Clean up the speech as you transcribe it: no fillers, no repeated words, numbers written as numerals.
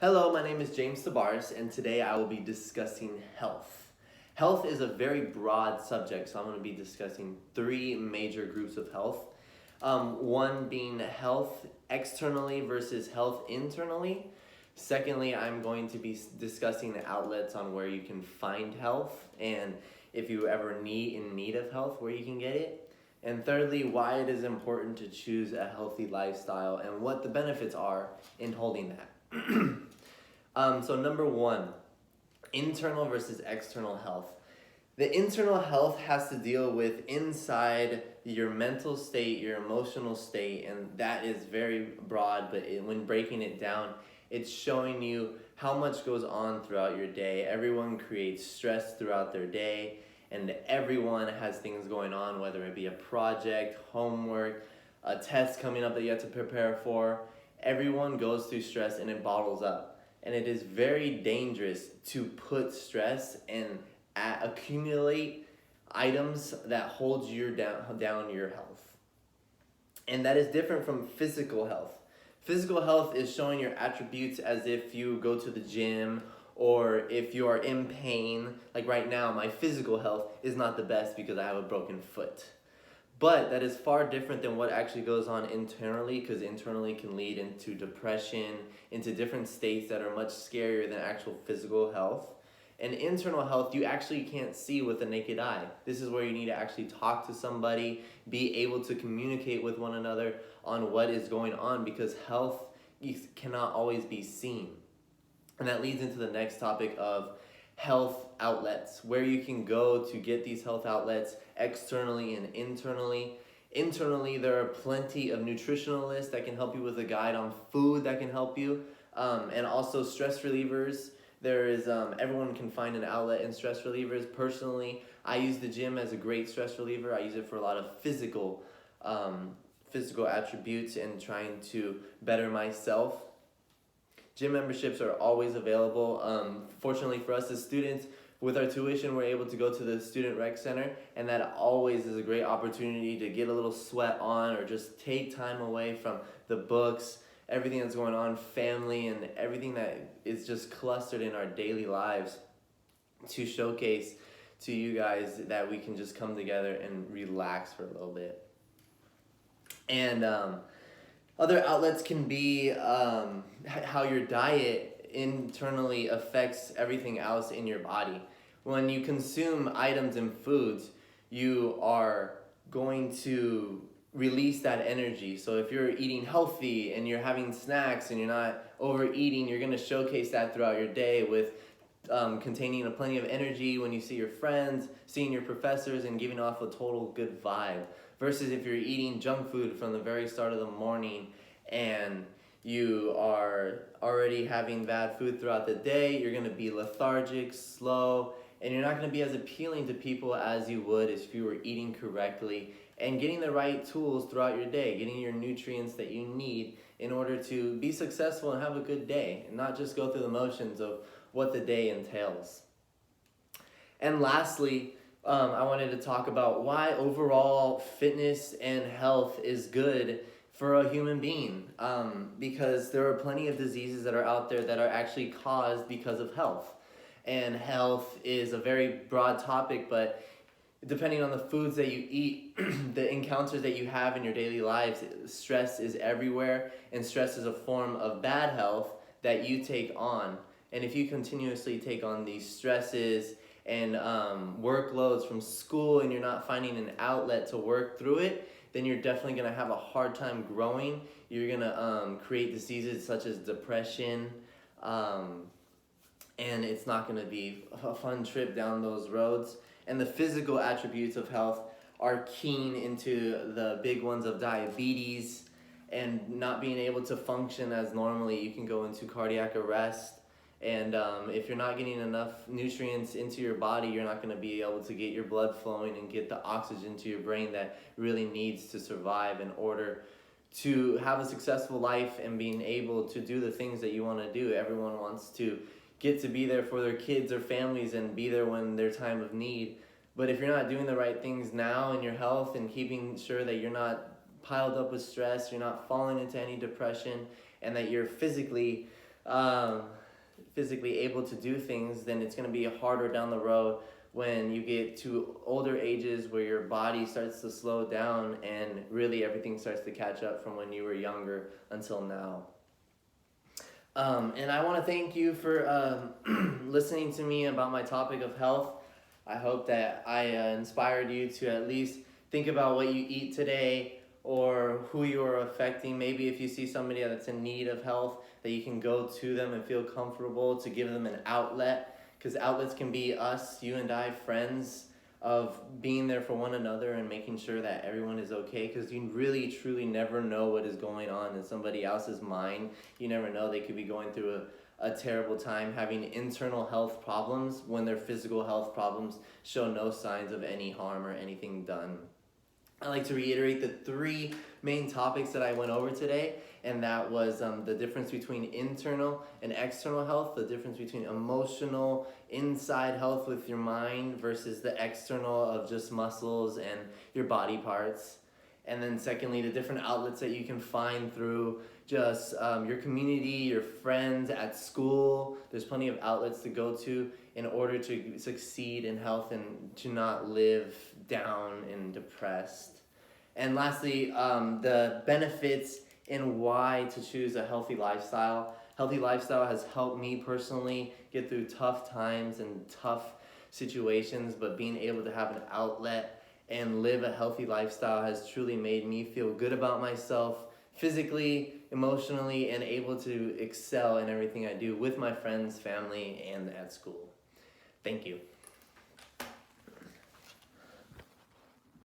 Hello, my name is James Tabaris, and today I will be discussing health. Health is a very broad subject, so I'm going to be discussing three major groups of health. One being health externally versus health internally. Secondly, I'm going to be discussing the outlets on where you can find health and if you ever in need of health, where you can get it. And thirdly, why it is important to choose a healthy lifestyle and what the benefits are in holding that. So number one, internal versus external health. The internal health has to deal with inside your mental state, your emotional state, and that is very broad, but when breaking it down, it's showing you how much goes on throughout your day. Everyone creates stress throughout their day, and everyone has things going on, whether it be a project, homework, a test coming up that you have to prepare for. Everyone goes through stress and it bottles up. And it is very dangerous to put stress and accumulate items that hold you down your health. And that is different from physical health. Physical health is showing your attributes as if you go to the gym or if you are in pain. Like right now, my physical health is not the best because I have a broken foot. But that is far different than what actually goes on internally, because internally can lead into depression, into different states that are much scarier than actual physical health. And internal health, you actually can't see with the naked eye. This is where you need to actually talk to somebody, be able to communicate with one another on what is going on, because health cannot always be seen. And that leads into the next topic of health outlets, where you can go to get these health outlets externally and internally. Internally, there are plenty of nutritionalists that can help you with a guide on food that can help you, and also stress relievers. There is everyone can find an outlet in stress relievers. Personally, I use the gym as a great stress reliever. I use it for a lot of physical attributes and trying to better myself. Gym memberships are always available. Fortunately for us as students, with our tuition, we're able to go to the student rec center, and that always is a great opportunity to get a little sweat on or just take time away from the books, everything that's going on, family, and everything that is just clustered in our daily lives, to showcase to you guys that we can just come together and relax for a little bit. And other outlets can be how your diet internally affects everything else in your body. When you consume items and foods, you are going to release that energy. So if you're eating healthy and you're having snacks and you're not overeating, you're going to showcase that throughout your day with containing a plenty of energy when you see your friends, seeing your professors, and giving off a total good vibe. Versus if you're eating junk food from the very start of the morning and you are already having bad food throughout the day, you're going to be lethargic, slow, and you're not going to be as appealing to people as you would if you were eating correctly and getting the right tools throughout your day, getting your nutrients that you need in order to be successful and have a good day, and not just go through the motions of what the day entails. And lastly, I wanted to talk about why overall fitness and health is good for a human being, because there are plenty of diseases that are out there that are actually caused because of health. And health is a very broad topic, but depending on the foods that you eat, the encounters that you have in your daily lives, stress is everywhere, and stress is a form of bad health that you take on. And if you continuously take on these stresses and workloads from school and you're not finding an outlet to work through it, then you're definitely going to have a hard time growing. You're going to create diseases such as depression, and it's not going to be a fun trip down those roads. And the physical attributes of health are keen into the big ones of diabetes and not being able to function as normally. You can go into cardiac arrest. And if you're not getting enough nutrients into your body, you're not going to be able to get your blood flowing and get the oxygen to your brain that really needs to survive in order to have a successful life and being able to do the things that you want to do. Everyone wants to get to be there for their kids or families and be there when their time of need. But if you're not doing the right things now in your health and keeping sure that you're not piled up with stress, you're not falling into any depression, and that you're physically um, physically able to do things, then it's going to be harder down the road when you get to older ages where your body starts to slow down and really everything starts to catch up from when you were younger until now. And I want to thank you for listening to me about my topic of health. I hope that I inspired you to at least think about what you eat today or who you are affecting. Maybe if you see somebody that's in need of health, that you can go to them and feel comfortable to give them an outlet. Because outlets can be us, you and I, friends, of being there for one another and making sure that everyone is okay, because you really truly never know what is going on in somebody else's mind. You never know, they could be going through a terrible time, having internal health problems when their physical health problems show no signs of any harm or anything done. I'd like to reiterate the 3 main topics that I went over today, and that was the difference between internal and external health, the difference between emotional, inside health with your mind versus the external of just muscles and your body parts. And then secondly, the different outlets that you can find through just your community, your friends, at school. There's plenty of outlets to go to in order to succeed in health and to not live down and depressed. And lastly, the benefits and why to choose a healthy lifestyle. Healthy lifestyle has helped me personally get through tough times and tough situations, but being able to have an outlet and live a healthy lifestyle has truly made me feel good about myself physically, emotionally, and able to excel in everything I do with my friends, family, and at school. Thank you.